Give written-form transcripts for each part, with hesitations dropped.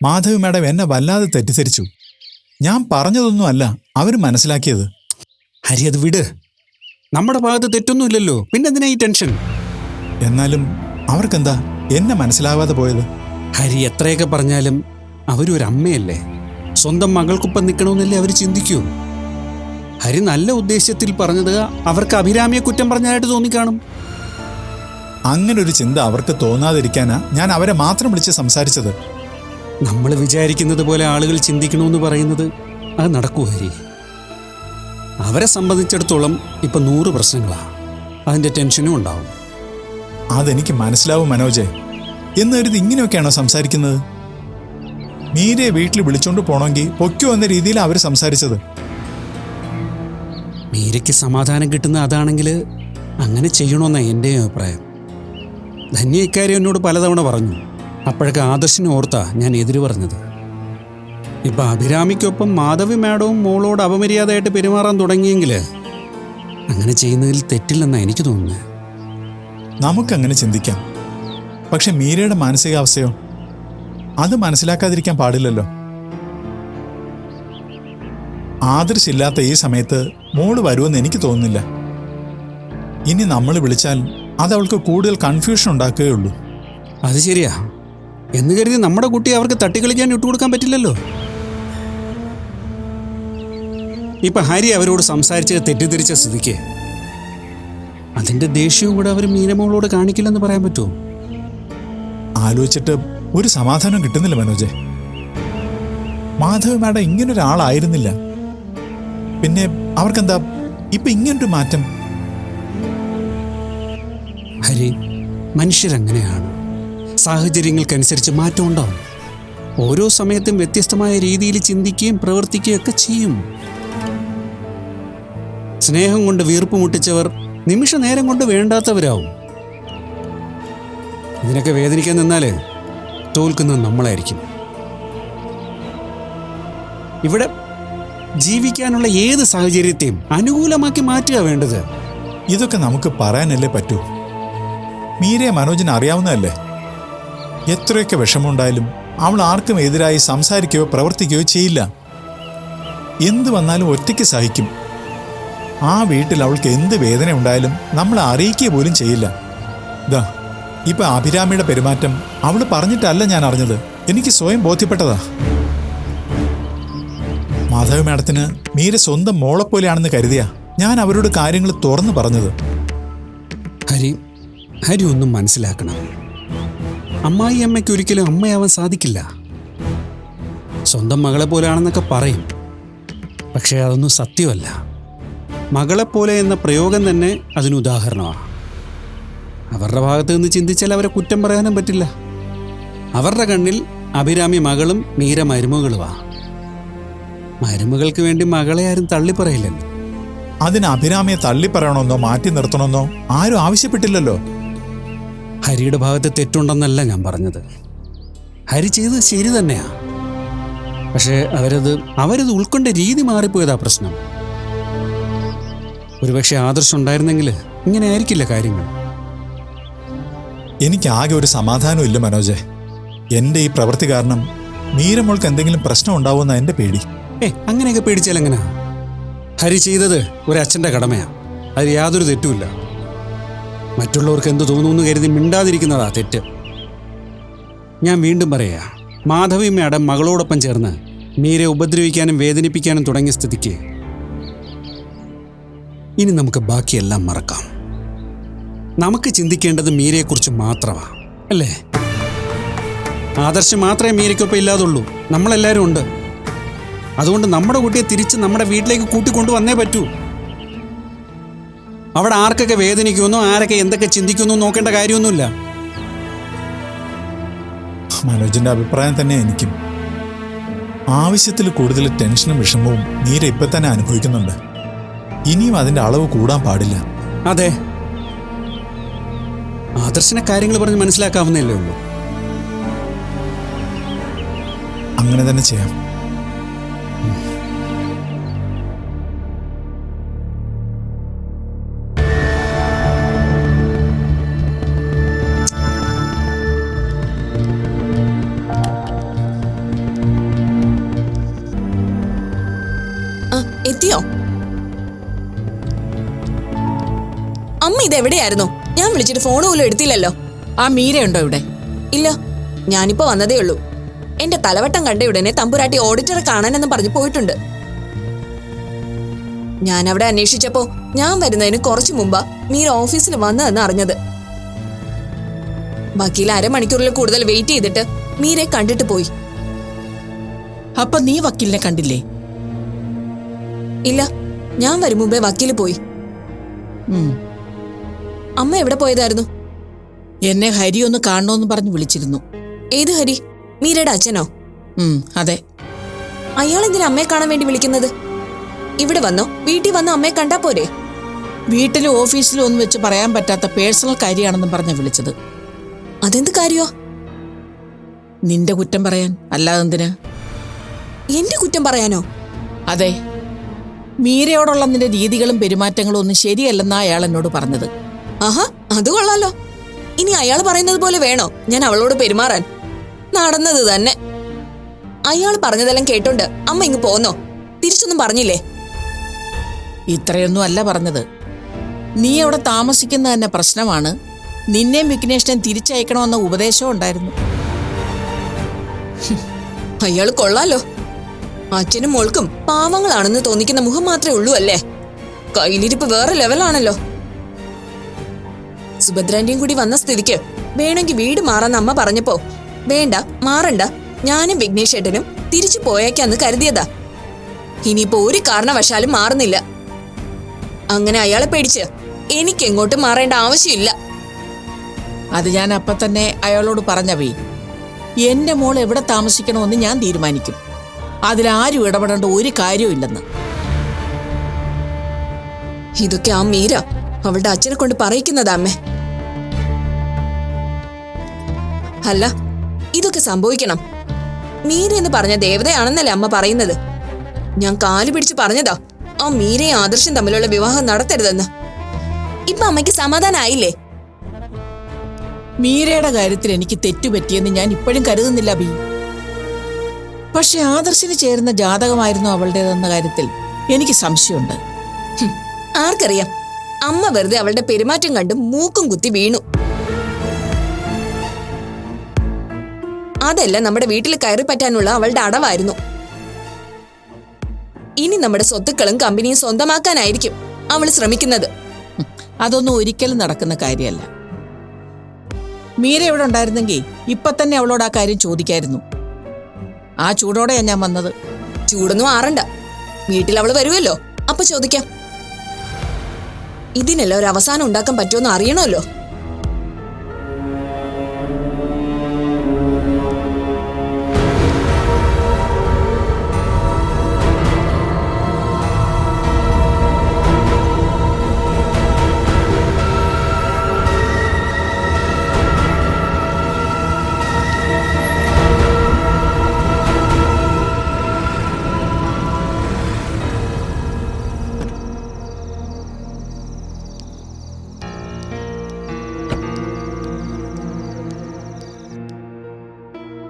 Madhavi madam എന്നെ വല്ലാതെ തെറ്റിദ്ധരിച്ചു. ഞാൻ പറഞ്ഞതൊന്നുമല്ല അവർ മനസ്സിലാക്കിയത്. ഹരി, അത് വിട്. നമ്മുടെ ഭാഗത്ത് തെറ്റൊന്നുമില്ലല്ലോ, പിന്നെ എന്തിനാ ഈ ടെൻഷൻ? എന്നാലും അവർക്കെന്താ എന്നെ മനസ്സിലാവാതെ പോയത്? ഹരി, എത്രയൊക്കെ പറഞ്ഞാലും അവരൊരു അമ്മയല്ലേ. സ്വന്തം മകൾക്കൊപ്പം നിൽക്കണമെന്നല്ലേ അവർ ചിന്തിക്കൂ. ഹരി നല്ല ഉദ്ദേശത്തിൽ പറഞ്ഞത് അവർക്ക് അഭിരാമിയെ കുറ്റം പറഞ്ഞായിട്ട് തോന്നിക്കാണും. അങ്ങനൊരു ചിന്ത അവർക്ക് തോന്നാതിരിക്കാനാ ഞാൻ അവരെ മാത്രം വിളിച്ച് സംസാരിച്ചത്. നമ്മൾ വിചാരിക്കുന്നത് പോലെ ആളുകൾ ചിന്തിക്കണമെന്ന് പറയുന്നത് അത് നടക്കൂ ഹരി? അവരെ സംബന്ധിച്ചിടത്തോളം ഇപ്പം 100 പ്രശ്നങ്ങളാണ്. അതിൻ്റെ ടെൻഷനും ഉണ്ടാവും. അതെനിക്ക് മനസ്സിലാവും മനോജെ. എന്ന് കരുതി ഇങ്ങനെയൊക്കെയാണോ സംസാരിക്കുന്നത്? മീരയെ വീട്ടിൽ വിളിച്ചോണ്ട് പോണമെങ്കിൽ പൊയ്ക്കോ എന്ന രീതിയിൽ അവർ സംസാരിച്ചത്. മീരയ്ക്ക് സമാധാനം കിട്ടുന്ന അതാണെങ്കിൽ അങ്ങനെ ചെയ്യണമെന്നാണ് എൻ്റെയും അഭിപ്രായം. ധന്യ ഇക്കാര്യം എന്നോട് പലതവണ പറഞ്ഞു. അപ്പോഴൊക്കെ ആദർശിനെ ഓർത്താ ഞാൻ എതിര് പറഞ്ഞത്. ഇപ്പം അഭിരാമിക്കൊപ്പം മാധവി മാഡവും മോളോട് അപമര്യാദയായിട്ട് പെരുമാറാൻ തുടങ്ങിയെങ്കിൽ അങ്ങനെ ചെയ്യുന്നതിൽ തെറ്റില്ലെന്നാണ് എനിക്ക് തോന്നുന്നത്. നമുക്കങ്ങനെ ചിന്തിക്കാം. പക്ഷെ മീരയുടെ മാനസികാവസ്ഥയോ? അത് മനസ്സിലാക്കാതിരിക്കാൻ പാടില്ലല്ലോ. ആദർശില്ലാത്ത ഈ സമയത്ത് മോള് വരുമെന്ന് എനിക്ക് തോന്നുന്നില്ല. ഇനി നമ്മൾ വിളിച്ചാൽ അത് അവൾക്ക് കൂടുതൽ കൺഫ്യൂഷൻ ഉണ്ടാക്കുകയുള്ളൂ. അത് ശരിയാ. എന്ന് കരുതി നമ്മുടെ കുട്ടിയെ അവർക്ക് തട്ടിക്കളിക്കാൻ ഇട്ടുകൊടുക്കാൻ പറ്റില്ലല്ലോ. ഇപ്പൊ ഹരി അവരോട് സംസാരിച്ച് തെറ്റിദ്ധരിച്ച സ്ഥിതിക്ക് അതിന്റെ ദേഷ്യവും കൂടെ അവർ മീനമോളോട് കാണിക്കില്ലെന്ന് പറയാൻ പറ്റുമോ? ആലോചിച്ചിട്ട് ഒരു സമാധാനം കിട്ടുന്നില്ല മനോജെ. മാധവ മാഡം ഇങ്ങനൊരാളായിരുന്നില്ല. പിന്നെ അവർക്കെന്താ ഇപ്പൊ ഇങ്ങനൊരു മാറ്റം? ഹരി, മനുഷ്യരങ്ങനെയാണ്. സാഹചര്യങ്ങൾക്കനുസരിച്ച് മാറ്റം ഉണ്ടാവും. ഓരോ സമയത്തും വ്യത്യസ്തമായ രീതിയിൽ ചിന്തിക്കുകയും പ്രവർത്തിക്കുകയും ഒക്കെ ചെയ്യും. സ്നേഹം കൊണ്ട് വീർപ്പ് മുട്ടിച്ചവർ നിമിഷ നേരം കൊണ്ട് വേണ്ടാത്തവരാവും. ഇതിനൊക്കെ വേദനിക്കാൻ നിന്നാൽ തോൽക്കുന്നത് നമ്മളായിരിക്കും. ഇവിടെ ജീവിക്കാനുള്ള ഏത് സാഹചര്യത്തെയും അനുകൂലമാക്കി മാറ്റുക വേണ്ടത്. ഇതൊക്കെ നമുക്ക് പറയാനല്ലേ പറ്റൂ. മീരയെ മനോജിന് അറിയാവുന്നതല്ലേ. എത്രയൊക്കെ വിഷമമുണ്ടായാലും അവൾ ആർക്കും എതിരായി സംസാരിക്കുകയോ പ്രവർത്തിക്കുകയോ ചെയ്യില്ല. എന്ത് വന്നാലും ഒറ്റയ്ക്ക് സഹിക്കും. ആ വീട്ടിൽ അവൾക്ക് എന്ത് വേദന ഉണ്ടായാലും നമ്മളെ അറിയിക്കുക പോലും ചെയ്യില്ല. ദാ ഇപ്പൊ അഭിരാമിയുടെ പെരുമാറ്റം അവള് പറഞ്ഞിട്ടല്ല ഞാൻ അറിഞ്ഞത്, എനിക്ക് സ്വയം ബോധ്യപ്പെട്ടതാ. മാധവ മാഡത്തിന് മീര സ്വന്തം മോളെപ്പോലെയാണെന്ന് കരുതിയാ ഞാൻ അവരോട് കാര്യങ്ങൾ തുറന്നു പറഞ്ഞത്. ഹരി ഒന്നും മനസ്സിലാക്കണം. അമ്മായി അമ്മയ്ക്ക് ഒരിക്കലും അമ്മയാവാൻ സാധിക്കില്ല. സ്വന്തം മകളെ പോലെയാണെന്നൊക്കെ പറയും, പക്ഷേ അതൊന്നും സത്യമല്ല. മകളെപ്പോലെ എന്ന പ്രയോഗം തന്നെ അതിന് ഉദാഹരണമാണ്. അവരുടെ ഭാഗത്ത് നിന്ന് ചിന്തിച്ചാൽ അവരെ കുറ്റം പറയാനും പറ്റില്ല. അവരുടെ കണ്ണിൽ അഭിരാമി മകളും മീര മരുമകളുമാണ്. മരുമകൾക്ക് വേണ്ടി മകളെ ആരും തള്ളിപ്പറയില്ലല്ലോ. അതിന് അഭിരാമിയെ തള്ളിപ്പറയണമെന്നോ മാറ്റി നിർത്തണമെന്നോ ആരും ആവശ്യപ്പെട്ടില്ലല്ലോ. ഹരിയുടെ ഭാഗത്ത് തെറ്റുണ്ടെന്നല്ല ഞാൻ പറഞ്ഞത്. ഹരി ചെയ്തത് ശരി തന്നെയാ. പക്ഷേ അവരത് ഉൾക്കൊണ്ട രീതി മാറിപ്പോയതാ പ്രശ്നം. ഒരുപക്ഷെ ആദർശം ഉണ്ടായിരുന്നെങ്കിൽ ഇങ്ങനെ ആയിരിക്കില്ല കാര്യങ്ങൾ. എനിക്ക് ആകെ ഒരു സമാധാനം ഇല്ല മനോജെ. എൻ്റെ ഈ പ്രവൃത്തി കാരണം മീരമോൾക്ക് എന്തെങ്കിലും പ്രശ്നം ഉണ്ടാവുമെന്ന എൻ്റെ പേടി. അങ്ങനെയൊക്കെ പേടിച്ചാൽ എങ്ങനാ? ഹരി ചെയ്തത് ഒരച്ഛൻ്റെ കടമയാ. അതിൽ യാതൊരു തെറ്റുമില്ല. മറ്റുള്ളവർക്ക് എന്ത് തോന്നുമെന്ന് കരുതി മിണ്ടാതിരിക്കുന്നതാ തെറ്റ്. ഞാൻ വീണ്ടും പറയാ, മാധവി മാഡം മകളോടൊപ്പം ചേർന്ന് മീരെ ഉപദ്രവിക്കാനും വേദനിപ്പിക്കാനും തുടങ്ങിയ സ്ഥിതിക്ക് ഇനി നമുക്ക് ബാക്കിയെല്ലാം മറക്കാം. നമുക്ക് ചിന്തിക്കേണ്ടത് മീരയെക്കുറിച്ച് മാത്രമാണ്, അല്ലേ? ആദർശം മാത്രമേ മീരയ്ക്കൊപ്പം ഇല്ലാതുള്ളൂ. നമ്മളെല്ലാവരും ഉണ്ട്. അതുകൊണ്ട് നമ്മുടെ കുട്ടിയെ തിരിച്ച് നമ്മുടെ വീട്ടിലേക്ക് കൂട്ടിക്കൊണ്ടുവന്നേ പറ്റൂ. അവിടെ ആർക്കൊക്കെ വേദനിക്കുമെന്നോ ആരൊക്കെ എന്തൊക്കെ ചിന്തിക്കുമെന്നോ നോക്കേണ്ട കാര്യമൊന്നുമില്ല. മനോജിന്റെ അഭിപ്രായം തന്നെ എനിക്കും. ആവശ്യത്തിൽ കൂടുതൽ ടെൻഷനും വിഷമവും മീര ഇപ്പൊ തന്നെ അനുഭവിക്കുന്നുണ്ട്. ഇനിയും അതിന്റെ അളവ് കൂടാൻ പാടില്ല. അതെ, ആദർശനെ കാര്യങ്ങൾ പറഞ്ഞ് മനസ്സിലാക്കാവുന്നല്ലേ ഉള്ളൂ. അങ്ങനെ തന്നെ ചെയ്യാം. എത്തിയോ? അമ്മ ഇതെവിടെയായിരുന്നു? ഞാൻ വിളിച്ചിട്ട് ഫോൺ പോലും എടുത്തില്ലല്ലോ. ആ മീരയുണ്ടോ ഇവിടെ? ഇല്ല, ഞാനിപ്പോ വന്നതേ ഉള്ളൂ. എന്റെ തലവട്ടം കണ്ട ഉടനെ തമ്പുരാട്ടി ഓഡിറ്ററെ കാണാനെന്ന് പറഞ്ഞു പോയിട്ടുണ്ട്. ഞാൻ അവിടെ അന്വേഷിച്ചപ്പോ ഞാൻ വരുന്നതിന് കുറച്ചു മുമ്പാ മീര ഓഫീസിൽ വന്നതെന്ന് അറിഞ്ഞത്. വക്കീൽ അരമണിക്കൂറിൽ കൂടുതൽ വെയിറ്റ് ചെയ്തിട്ട് മീരെ കണ്ടിട്ട് പോയി. അപ്പൊ നീ വക്കീലിനെ കണ്ടില്ലേ? ഇല്ല, ഞാൻ വരും മുമ്പേ വക്കീല് പോയി. ഉം. അമ്മ എവിടെ പോയതായിരുന്നു? എന്നെ ഹരി ഒന്ന് കാണണോന്ന് പറഞ്ഞു വിളിച്ചിരുന്നു. ഏത് ഹരി? മീരയുടെ അച്ഛനോ? അതെ. അയാൾ എന്തിനാ അമ്മയെ കാണാൻ വേണ്ടി വിളിക്കുന്നത്? ഇവിടെ വന്നോ? വീട്ടിൽ വന്നോ അമ്മയെ കണ്ടാ പോരെ? വീട്ടിലും ഓഫീസിലും ഒന്നും വെച്ച് പറയാൻ പറ്റാത്ത പേഴ്സണൽ കാര്യമാണെന്നും പറഞ്ഞ വിളിച്ചത്. അതെന്ത് കാര്യോ? നിന്റെ കുറ്റം പറയാൻ, അല്ലാതെ എന്തിനാ? എന്റെ കുറ്റം പറയാനോ? അതെ, മീരയോടുള്ള നിന്റെ രീതികളും പെരുമാറ്റങ്ങളും ഒന്നും ശരിയല്ലെന്നാ അയാൾ എന്നോട് പറഞ്ഞത്. ആഹാ, അത് കൊള്ളാലോ. ഇനി അയാൾ പറയുന്നത് പോലെ വേണോ ഞാൻ അവളോട് പെരുമാറാൻ? നടന്നത് തന്നെ. അയാൾ പറഞ്ഞതെല്ലാം കേട്ടോണ്ട് അമ്മ ഇങ്ങ് പോന്നോ? തിരിച്ചൊന്നും പറഞ്ഞില്ലേ? ഇത്രയൊന്നും അല്ല പറഞ്ഞത്. നീ അവിടെ താമസിക്കുന്ന തന്നെ പ്രശ്നമാണ്. നിന്നെയും വിഘ്നേഷിനെയും തിരിച്ചയക്കണമെന്ന ഉപദേശവും ഉണ്ടായിരുന്നു. അയാൾ കൊള്ളാലോ. അച്ഛനും മോൾക്കും പാവങ്ങളാണെന്ന് തോന്നിക്കുന്ന മുഖം മാത്രമേ ഉള്ളൂ അല്ലേ? കയ്യിലിരിപ്പ് വേറെ ലെവലാണല്ലോ. സുഭദ്രാന്റെയും കൂടി വന്ന സ്ഥിതിക്ക് വേണമെങ്കിൽ വീട് മാറാന്ന് അമ്മ പറഞ്ഞപ്പോ വേണ്ട, മാറണ്ട, ഞാനും വിഘ്നേഷ് ഏട്ടനും തിരിച്ചു പോയേക്കാന്ന് കരുതിയതാ. ഇനിയിപ്പോ ഒരു കാരണവശാലും മാറുന്നില്ല. അങ്ങനെ അയാളെ പേടിച്ച് എനിക്ക് എങ്ങോട്ടും മാറേണ്ട ആവശ്യമില്ല. അത് ഞാൻ അപ്പൊ തന്നെ അയാളോട് പറഞ്ഞവേ. എന്റെ മോൾ എവിടെ താമസിക്കണമെന്ന് ഞാൻ തീരുമാനിക്കും. അതിലാരും ഇടപെടേണ്ട ഒരു കാര്യവും. ഇതൊക്കെ ആ മീര അവളുടെ അച്ഛനെ കൊണ്ട് പറയിക്കുന്നതാ അമ്മേ. അല്ല, ഇതൊക്കെ സംഭവിക്കണം. മീര എന്ന് പറഞ്ഞ ദേവതയാണെന്നല്ലേ അമ്മ പറയുന്നത്? ഞാൻ കാല് പിടിച്ച് പറഞ്ഞതാ ആ മീരയും ആദർശം തമ്മിലുള്ള വിവാഹം നടത്തരുതെന്ന്. ഇപ്പൊ അമ്മയ്ക്ക് സമാധാനായില്ലേ? മീരയുടെ കാര്യത്തിൽ എനിക്ക് തെറ്റുപറ്റിയെന്ന് ഞാൻ ഇപ്പോഴും കരുതുന്നില്ല ബി. പക്ഷെ ആദർശിന് ചേരുന്ന ജാതകമായിരുന്നു അവളുടേതെന്ന കാര്യത്തിൽ എനിക്ക് സംശയമുണ്ട്. ആർക്കറിയാം? അമ്മ വെറുതെ അവളുടെ പെരുമാറ്റം കണ്ട് മൂക്കും കുത്തി വീണു. അതല്ല നമ്മുടെ വീട്ടിൽ കയറി പറ്റാനുള്ള അവളുടെ അടവായിരുന്നു. ഇനി നമ്മുടെ സ്വത്തുക്കളും കമ്പനിയും സ്വന്തമാക്കാനായിരിക്കും അവൾ ശ്രമിക്കുന്നത്. അതൊന്നും ഒരിക്കലും നടക്കുന്ന കാര്യമല്ല. മീര ഇവിടെ ഉണ്ടായിരുന്നെങ്കിൽ ഇപ്പൊ തന്നെ അവളോട് ആ കാര്യം ചോദിക്കായിരുന്നു. ആ ചൂടോടെയാ ഞാൻ വന്നത്. ചൂടൊന്നും ആറണ്ട, വീട്ടിൽ അവള് വരുമല്ലോ, അപ്പൊ ചോദിക്കാം. ഇതിനെല്ലാം ഒരു അവസാനം ഉണ്ടാക്കാൻ പറ്റുമെന്ന് അറിയണമല്ലോ.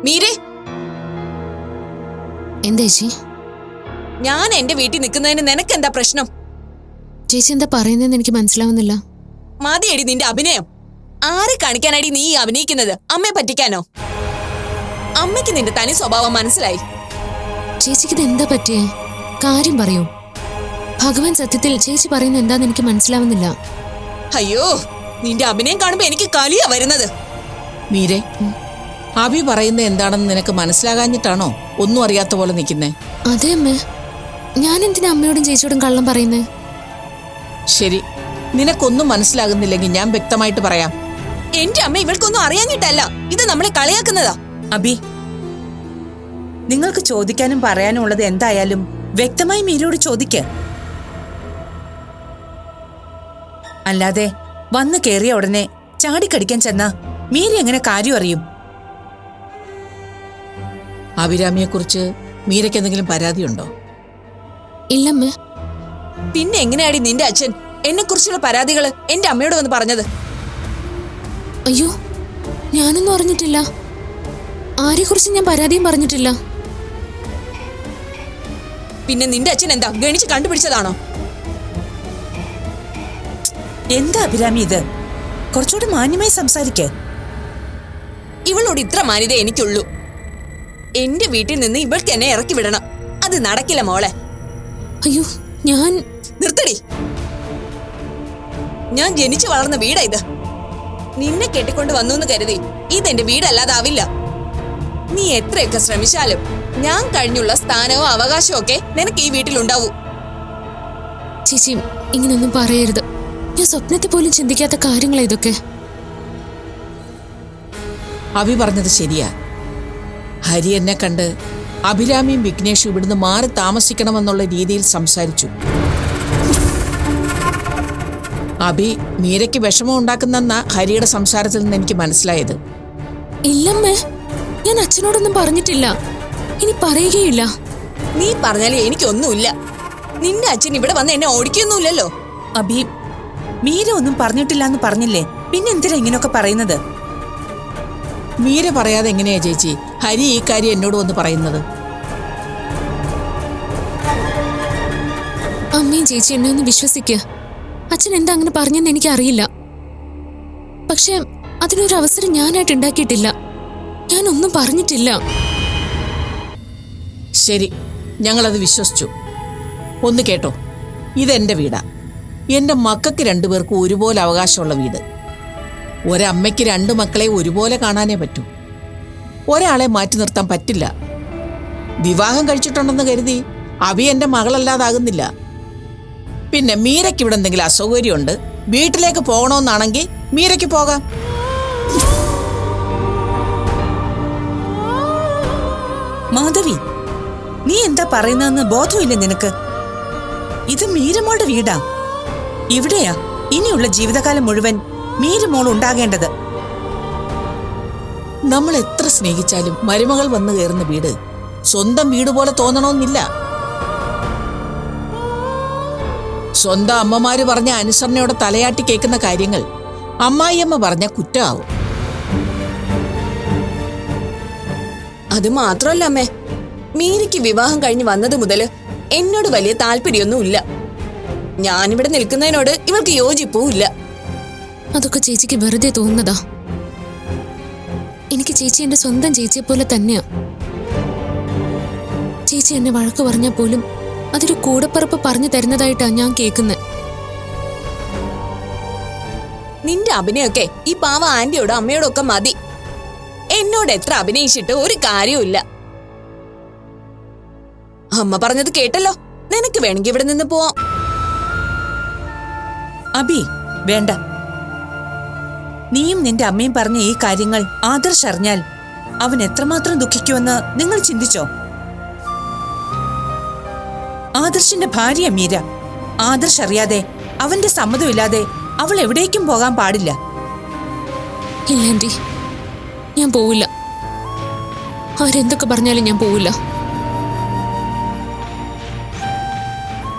മീരെ, എന്താ ചേച്ചി? ഞാൻ എന്റെ വീട്ടിൽ നിൽക്കുന്നതിന് നിനക്ക് എന്താ പ്രശ്നം? ചേച്ചി എന്താ പറയുന്നതെന്ന് എനിക്ക് മനസ്സിലാവുന്നില്ല. മതിയടി നിന്റെ അഭിനയം. ആരെ കാണിക്കാനാടി നീ അഭിനയിക്കുന്നത്? അമ്മയെ പറ്റിക്കാനോ? അമ്മയ്ക്ക് നിന്റെ തനി സ്വഭാവം മനസ്സിലായി. ചേച്ചിക്ക് ഇത് എന്താ പറ്റിയേ? കാര്യം പറയൂ. ഭഗവാൻ സത്യത്തിൽ ചേച്ചി പറയുന്നത് എന്താന്ന് എനിക്ക് മനസ്സിലാവുന്നില്ല. അയ്യോ, നിന്റെ അഭിനയം കാണുമ്പോ എനിക്ക് കലിയാ വരുന്നത്. മീരെ, അഭി പറയുന്നത് എന്താണെന്ന് നിനക്ക് മനസ്സിലാകാഞ്ഞിട്ടാണോ ഒന്നും അറിയാത്ത പോലെ നിൽക്കുന്നേ? അതെ അമ്മേ, ഞാൻ എന്തിനാ അമ്മയോടും ചേച്ചിയോടും കള്ളം പറയുന്നേ? ശരി, നിനക്കൊന്നും മനസ്സിലാകുന്നില്ലെങ്കിൽ ഞാൻ വ്യക്തമായിട്ട് പറയാം. എന്റെ അമ്മ ഇവൾക്കൊന്നും അറിയാഞ്ഞിട്ടല്ല, ഇത് നമ്മളെ കളിയാക്കുന്നതാ. അബി, നിങ്ങൾക്ക് ചോദിക്കാനും പറയാനും ഉള്ളത് എന്തായാലും വ്യക്തമായി മീരയോട് ചോദിക്ക. അല്ലാതെ വന്നു കേറിയ ഉടനെ ചാടിക്കടിക്കാൻ ചെന്നാ മീര എങ്ങനെ കാര്യം അറിയും? അഭിരാമിയെക്കുറിച്ച് മീരയ്ക്ക് എന്തെങ്കിലും പരാതിയുണ്ടോ? ഇല്ലമ്മേ. പിന്നെ എങ്ങനെയാടി നിന്റെ അച്ഛൻ എന്നെ കുറിച്ചുള്ള പരാതികള് എന്റെ അമ്മയോട് വന്ന് പറഞ്ഞത്? അയ്യോ, ഞാനൊന്നും അറിഞ്ഞിട്ടില്ല. ആരെക്കുറിച്ച് ഞാൻ പരാതിയും പറഞ്ഞിട്ടില്ല. പിന്നെ നിന്റെ അച്ഛൻ എന്താ ഗണിച്ച് കണ്ടുപിടിച്ചതാണോ? എന്താ അഭിരാമി ഇത്? കുറച്ചുകൂടി മാന്യമായി സംസാരിക്കേ. ഇവളോട് ഇത്ര മാന്യത എനിക്കുള്ളൂ. എന്റെ വീട്ടിൽ നിന്ന് ഇവൾക്ക് എന്നെ ഇറക്കി വിടണം. അത് നടക്കില്ല മോളെ. അയ്യോ, ഞാൻ നിർത്തടി. ഞാൻ ജനിച്ചു വളർന്ന വീടാ ഇത്. നിന്നെ കെട്ടിക്കൊണ്ട് വന്നു എന്ന് കരുതി ഇതെന്റെ വീടല്ലാതാവില്ല. നീ എത്രയൊക്കെ ശ്രമിച്ചാലും ഞാൻ കഴിഞ്ഞുള്ള സ്ഥാനവും അവകാശവും ഒക്കെ നിനക്ക് ഈ വീട്ടിലുണ്ടാവൂ. ചേച്ചി ഇങ്ങനൊന്നും പറയരുത്. ഞാൻ സ്വപ്നത്തിൽ പോലും ചിന്തിക്കാത്ത കാര്യങ്ങളാ ഇതൊക്കെ. അഭി പറഞ്ഞത് ശരിയാ. ഹരി എന്നെ കണ്ട് അഭിരാമിയും വിഘ്നേഷും ഇവിടുന്ന് മാറി താമസിക്കണമെന്നുള്ള രീതിയിൽ സംസാരിച്ചു. അഭി മീരയ്ക്ക് വിഷമം ഉണ്ടാക്കുന്നെന്ന ഹരിയുടെ സംസാരത്തിൽ നിന്ന് എനിക്ക് മനസ്സിലായത്. ഇല്ലമ്മേ, ഞാൻ അച്ഛനോടൊന്നും പറഞ്ഞിട്ടില്ല, ഇനി പറയുകയില്ല. നീ പറഞ്ഞാലും എനിക്കൊന്നുമില്ല. നിന്റെ അച്ഛൻ ഇവിടെ വന്ന് എന്നെ ഓടിക്കൊന്നുമില്ലല്ലോ. അഭി, മീര ഒന്നും പറഞ്ഞിട്ടില്ല എന്ന് പറഞ്ഞില്ലേ, പിന്നെ എന്തിനാ ഇങ്ങനെയൊക്കെ പറയുന്നത്? മീര പറയാതെ എങ്ങനെയാ ചേച്ചി ഹരി ഈ കാര്യം എന്നോട് വന്ന് പറയുന്നത്? അമ്മയും ചേച്ചി എന്നെ ഒന്ന് വിശ്വസിക്കുക. അച്ഛൻ എന്താ അങ്ങനെ പറഞ്ഞെന്ന് എനിക്കറിയില്ല. പക്ഷെ അതിനൊരു അവസരം ഞാനായിട്ട് ഉണ്ടാക്കിയിട്ടില്ല. ഞാനൊന്നും പറഞ്ഞിട്ടില്ല. ശരി, ഞങ്ങളത് വിശ്വസിച്ചു. ഒന്ന് കേട്ടോ, ഇതെന്റെ വീടാ. എന്റെ മക്കൾക്ക് രണ്ടുപേർക്കും ഒരുപോലെ അവകാശമുള്ള വീട്. ഒരമ്മയ്ക്ക് രണ്ടു മക്കളെ ഒരുപോലെ കാണാനേ പറ്റൂ. ഒരാളെ മാറ്റി നിർത്താൻ പറ്റില്ല. വിവാഹം കഴിച്ചിട്ടുണ്ടെന്ന് കരുതി അഭി എന്റെ മകളല്ലാതാകുന്നില്ല. പിന്നെ മീരയ്ക്ക് ഇവിടെ എന്തെങ്കിലും അസൗകര്യമുണ്ട്, വീട്ടിലേക്ക് പോകണമെന്നാണെങ്കിൽ മീരയ്ക്ക് പോകാം. മാധവി, നീ എന്താ പറയുന്നതെന്ന് ബോധമില്ല നിനക്ക്? ഇത് മീരമോളുടെ വീടാ. ഇവിടെയാ ഇനിയുള്ള ജീവിതകാലം മുഴുവൻ മീരമോൾ ഉണ്ടാകേണ്ടത്. നമ്മൾ എത്ര സ്നേഹിച്ചാലും മരുമകൾ വന്നു കയറുന്ന വീട് സ്വന്തം വീട് പോലെ തോന്നണമെന്നില്ല. സ്വന്തം അമ്മമാര് പറഞ്ഞ അനുസരണയോടെ തലയാട്ടി കേൾക്കുന്ന കാര്യങ്ങൾ അമ്മായിയമ്മ പറഞ്ഞ കുറ്റമാവും. അത് മാത്രമല്ല അമ്മേ, മീരയ്ക്ക് വിവാഹം കഴിഞ്ഞ് വന്നത് മുതല് എന്നോട് വലിയ താല്പര്യമൊന്നുമില്ല. ഞാനിവിടെ നിൽക്കുന്നതിനോട് ഇവൾക്ക് യോജിപ്പും ഇല്ല. അതൊക്കെ ചേച്ചിക്ക് വെറുതെ തോന്നുന്നതാ. എനിക്ക് ചേച്ചി എന്റെ സ്വന്തം ചേച്ചിയെ പോലെ തന്നെയാ. ചേച്ചി എന്നെ വഴക്ക് പറഞ്ഞാൽ പോലും അതൊരു കൂടപ്പറപ്പ് പറഞ്ഞു തരുന്നതായിട്ടാ ഞാൻ കേൾക്കുന്നത്. നിന്റെ അഭിനയൊക്കെ ഈ പാവ ആന്റിയോടും അമ്മയോടും ഒക്കെ മതി. എന്നോട് എത്ര അഭിനയിച്ചിട്ട് ഒരു കാര്യവുമില്ല. അമ്മ പറഞ്ഞത് കേട്ടല്ലോ. നിനക്ക് വേണമെങ്കിൽ ഇവിടെ നിന്ന് പോവാം. അഭി, വേണ്ട. നീയും നിന്റെ അമ്മയും പറഞ്ഞ ഈ കാര്യങ്ങൾ ആദർശ് അറിഞ്ഞാൽ അവൻ എത്രമാത്രം ദുഃഖിക്കുമെന്ന് നിങ്ങൾ ചിന്തിച്ചോ? ആദർശിന്റെ ഭാര്യ മീര. ആദർശ് അറിയാതെ, അവന്റെ സമ്മതമില്ലാതെ അവൾ എവിടേക്കും പോകാൻ പാടില്ല. ഇല്ല ആന്റി, ഞാൻ പോവില്ല. ആരെന്തൊക്കെ പറഞ്ഞാലും ഞാൻ പോവില്ല.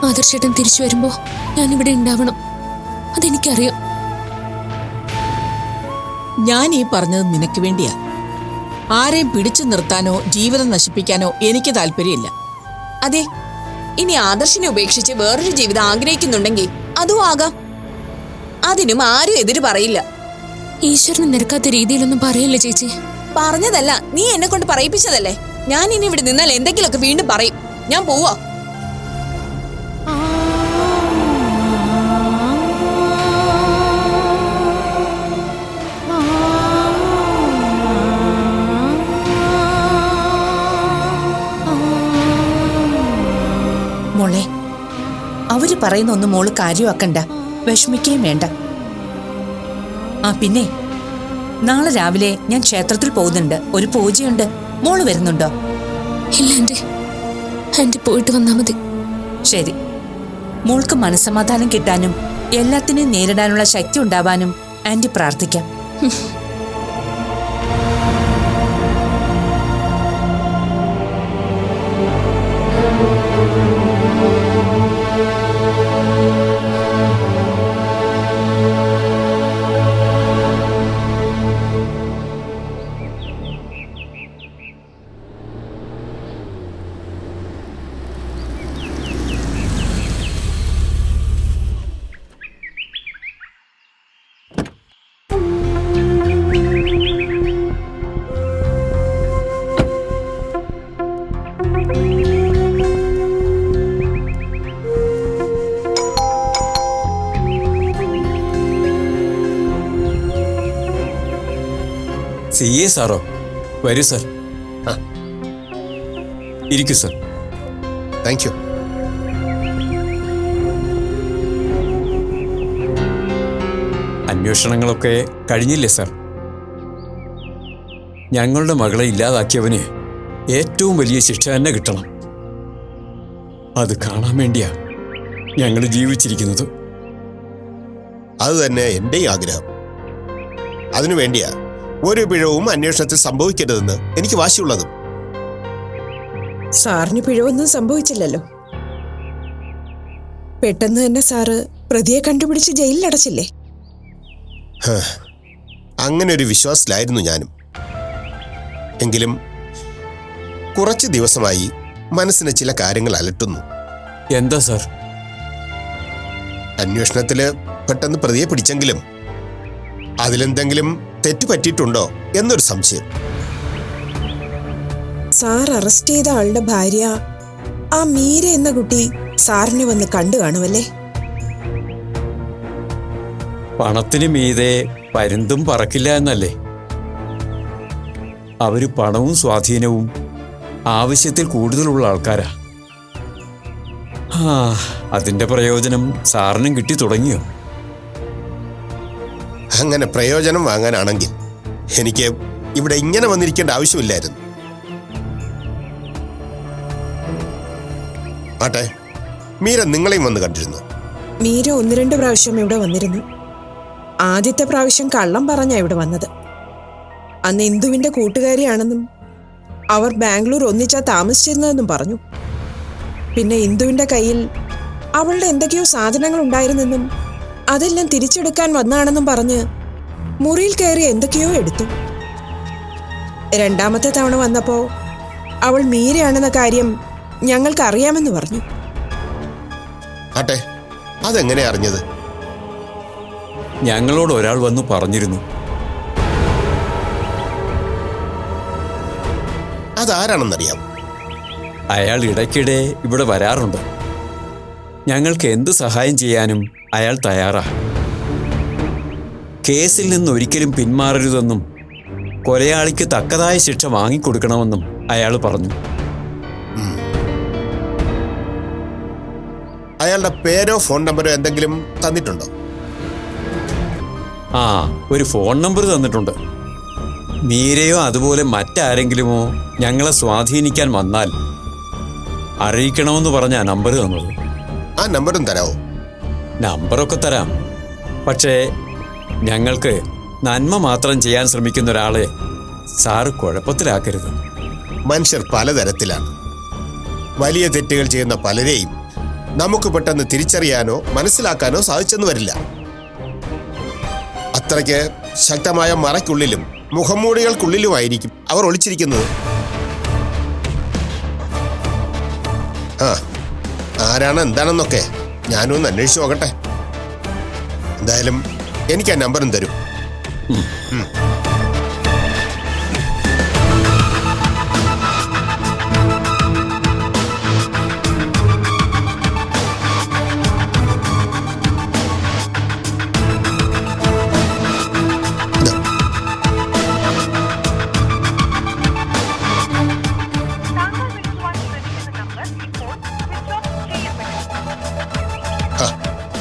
ആദർശേട്ടൻ തിരിച്ചു വരുമ്പോ ഞാനിവിടെ ഉണ്ടാവണം. അതെനിക്കറിയാം. ഞാൻ ഈ പറഞ്ഞത് നിനക്ക് വേണ്ടിയാ. ആരെയും പിടിച്ചു നിർത്താനോ ജീവിതം നശിപ്പിക്കാനോ എനിക്ക് താല്പര്യമില്ല. അതെ, ഇനി ആദർശിനെ ഉപേക്ഷിച്ച് വേറൊരു ജീവിതം ആഗ്രഹിക്കുന്നുണ്ടെങ്കിൽ അതും ആകാം. അതിനും ആരും എതിര് പറയില്ല. ഈശ്വരന് നിരക്കാത്ത രീതിയിലൊന്നും പറയല്ലേ ചേച്ചി. പറഞ്ഞതല്ല, നീ എന്നെ കൊണ്ട് പറയിപ്പിച്ചതല്ലേ. ഞാൻ ഇനി ഇവിടെ നിന്നാൽ എന്തെങ്കിലുമൊക്കെ വീണ്ടും പറയും. ഞാൻ പോവാ. മോളെ, അവര് പറയുന്ന ഒന്നും മോള് കാര്യമാക്കണ്ട, വിഷമിക്കുകയും വേണ്ട. ആ പിന്നെ, നാളെ രാവിലെ ഞാൻ ക്ഷേത്രത്തിൽ പോകുന്നുണ്ട്. ഒരു പൂജയുണ്ട്. മോള് വരുന്നുണ്ടോ? ഇല്ല ആന്റി, ആന്റി പോയിട്ട് വന്നാ മതി. ശരി. മോൾക്ക് മനസ്സമാധാനം കിട്ടാനും എല്ലാത്തിനെയും നേരിടാനുള്ള ശക്തി ഉണ്ടാവാനും ആന്റി പ്രാർത്ഥിക്കാം. CA സാറോ? വരൂ സർ. ഇരിക്കൂ സർ. Thank you. അന്വേഷണങ്ങളൊക്കെ കഴിഞ്ഞില്ലേ സർ? ഞങ്ങളുടെ മകളെ ഇല്ലാതാക്കിയവന് ഏറ്റവും വലിയ ശിക്ഷ തന്നെ കിട്ടണം. അത് കാണാൻ വേണ്ടിയാ ഞങ്ങൾ ജീവിച്ചിരിക്കുന്നത്. അത് തന്നെ എൻ്റെയും ആഗ്രഹം. അതിനു വേണ്ടിയാ ഒരു പിഴവും അന്വേഷണത്തിൽ സംഭവിക്കരുതെന്ന് എനിക്ക് വാശിയുള്ളതും. സാറിന് പിഴവൊന്നും സംഭവിച്ചില്ലല്ലോ. പെട്ടെന്ന് തന്നെ സാറ് പ്രതിയെ കണ്ടുപിടിച്ച് ജയിലിലടച്ചില്ലേ? അങ്ങനെ ഒരു വിശ്വാസത്തിലായിരുന്നു ഞാനും. എങ്കിലും കുറച്ച് ദിവസമായി മനസ്സിന് ചില കാര്യങ്ങൾ അലട്ടുന്നു. എന്താ സർ? അന്വേഷണത്തില് പെട്ടെന്ന് പ്രതിയെ പിടിച്ചെങ്കിലും അതിലെന്തെങ്കിലും തെറ്റ് പറ്റിയിട്ടുണ്ടോ എന്നൊരു സംശയം. സാർ അറസ്റ്റ് ചെയ്ത ആളുടെ ഭാര്യ ആ മീര എന്ന കുട്ടി സാറിനെ വന്ന് കണ്ടു കാണുമല്ലേ? പണത്തിന് മീതെ പരുന്തും പറക്കില്ല എന്നല്ലേ? അവര് പണവും സ്വാധീനവും ആവശ്യത്തിൽ കൂടുതലുള്ള ആൾക്കാരാ. അതിന്റെ പ്രയോജനം സാറിനും കിട്ടി തുടങ്ങിയോ? അങ്ങനെ പ്രയോജനം വാങ്ങാനാണെങ്കിൽ എനിക്ക് ഇവിടെ ഇങ്ങനെ വന്നിരിക്കേണ്ട ആവശ്യമില്ലായിരുന്നു. ആട്ടെ, മീര നിങ്ങളെയും വന്ന് കണ്ടിരുന്നു? മീര 1-2 പ്രാവശ്യം ഇവിടെ വന്നിരുന്നു. ആദ്യത്തെ പ്രാവശ്യം കള്ളം പറഞ്ഞാ ഇവിടെ വന്നത്. അന്ന് ഇന്ദുവിന്റെ കൂട്ടുകാരിയാണെന്നും അവർ ബാംഗ്ലൂർ ഒന്നിച്ചാ താമസിച്ചിരുന്നതെന്നും പറഞ്ഞു. പിന്നെ ഇന്ദുവിന്റെ കയ്യിൽ അവളുടെ എന്തൊക്കെയോ സാധനങ്ങൾ ഉണ്ടായിരുന്നെന്നും അതെല്ലാം തിരിച്ചെടുക്കാൻ വന്നാണെന്നും പറഞ്ഞ് മുറിയിൽ കയറി എന്തൊക്കെയോ എടുത്തു. രണ്ടാമത്തെ തവണ വന്നപ്പോ അവൾ മീരയാണെന്ന കാര്യം ഞങ്ങൾക്ക് അറിയാമെന്ന് പറഞ്ഞു. ആട്ടെ, അതെങ്ങനെ അറിഞ്ഞത്? ഞങ്ങളോട് ഒരാൾ വന്നു പറഞ്ഞിരുന്നു. അതാരാണെന്നറിയാം? അയാൾ ഇടയ്ക്കിടെ ഇവിടെ വരാറുണ്ട്. ഞങ്ങൾക്ക് എന്ത് സഹായം ചെയ്യാനും അയാൾ തയ്യാറാ. കേസിൽ നിന്ന് ഒരിക്കലും പിന്മാറരുതെന്നും കൊലയാളിക്ക് തക്കതായ ശിക്ഷ വാങ്ങിക്കൊടുക്കണമെന്നും അയാൾ പറഞ്ഞു. അയാളുടെ പേരോ ഫോൺ നമ്പറോ എന്തെങ്കിലും തന്നിട്ടുണ്ടോ? ഒരു ഫോൺ നമ്പർ തന്നിട്ടുണ്ട്. മീരയോ അതുപോലെ മറ്റാരെങ്കിലുമോ ഞങ്ങളെ സ്വാധീനിക്കാൻ വന്നാൽ അറിയിക്കണമെന്ന് പറഞ്ഞാ നമ്പർ തന്നത്. ആ നമ്പറും തരാമോ? നമ്പറൊക്കെ തരാം. പക്ഷേ ഞങ്ങൾക്ക് നന്മ മാത്രം ചെയ്യാൻ ശ്രമിക്കുന്ന ഒരാളെ സാറ് കുഴപ്പത്തിലാക്കരുത്. മനുഷ്യർ പലതരത്തിലാണ്. വലിയ തെറ്റുകൾ ചെയ്യുന്ന പലരെയും നമുക്ക് പെട്ടെന്ന് തിരിച്ചറിയാനോ മനസ്സിലാക്കാനോ സാധിച്ചെന്ന് വരില്ല. അത്രയ്ക്ക് ശക്തമായ മറയ്ക്കുള്ളിലും മുഖംമൂടികൾക്കുള്ളിലുമായിരിക്കും അവർ ഒളിച്ചിരിക്കുന്നത്. ആരാണ് എന്താണെന്നൊക്കെ ഞാനൊന്ന് അന്വേഷിച്ചു നോക്കട്ടെ. എന്തായാലും എനിക്ക് ആ നമ്പറും തരും.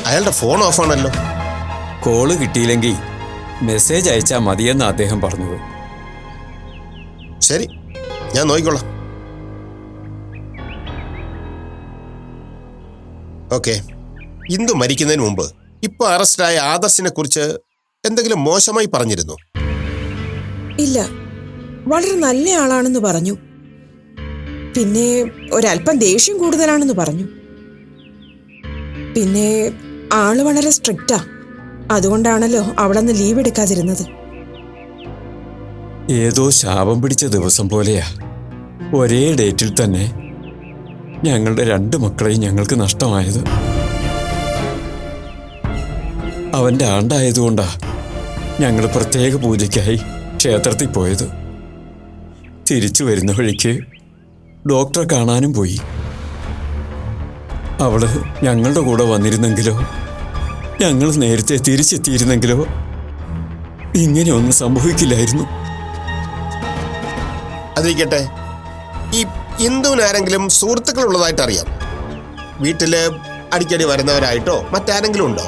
അയാളുടെ ഫോൺ ഓഫാണല്ലോ. കോള് കിട്ടിയില്ലെങ്കിൽ മെസ്സേജ് അയച്ചാൽ മതിയെന്ന് അദ്ദേഹം പറഞ്ഞത്. ശരി, ഞാൻ നോക്കിക്കൊള്ളാം. ഓക്കെ. ഇന്ദു മരിക്കുന്നതിന് മുമ്പ് ഇപ്പൊ അറസ്റ്റായ ആദർശിനെ കുറിച്ച് എന്തെങ്കിലും മോശമായി പറഞ്ഞിരുന്നു? ഇല്ല, വളരെ നല്ല ആളാണെന്ന് പറഞ്ഞു. പിന്നെ ഒരല്പം ദേഷ്യം കൂടുതലാണെന്ന് പറഞ്ഞു. പിന്നെ ആള് വളരെ സ്ട്രിക്റ്റാ. അതുകൊണ്ടാണല്ലോ അവളന്ന് ലീവ് എടുക്കാതിരുന്നത്. ഏതോ ശാപം പിടിച്ച ദിവസം പോലെയാ. ഒരേ ഡേറ്റിൽ തന്നെ ഞങ്ങളുടെ 2 മക്കളെയും ഞങ്ങൾക്ക് നഷ്ടമായത്. അവൻ്റെ ആണ്ടായതുകൊണ്ടാ ഞങ്ങൾ പ്രത്യേക പൂജയ്ക്കായി ക്ഷേത്രത്തിൽ പോയത്. തിരിച്ചു വരുന്ന വഴിക്ക് ഡോക്ടറെ കാണാനും പോയി. അവള് ഞങ്ങളുടെ കൂടെ വന്നിരുന്നെങ്കിലോ, ഞങ്ങൾ നേരത്തെ തിരിച്ചെത്തിയിരുന്നെങ്കിലോ ഇങ്ങനെയൊന്നും സംഭവിക്കില്ലായിരുന്നു. അതിരിക്കട്ടെ, ഈ ഇന്ദുവിനാരെങ്കിലും സുഹൃത്തുക്കൾ ഉള്ളതായിട്ട് അറിയാം? വീട്ടില് അടിക്കടി വരുന്നവരായിട്ടോ മറ്റാരെങ്കിലും ഉണ്ടോ?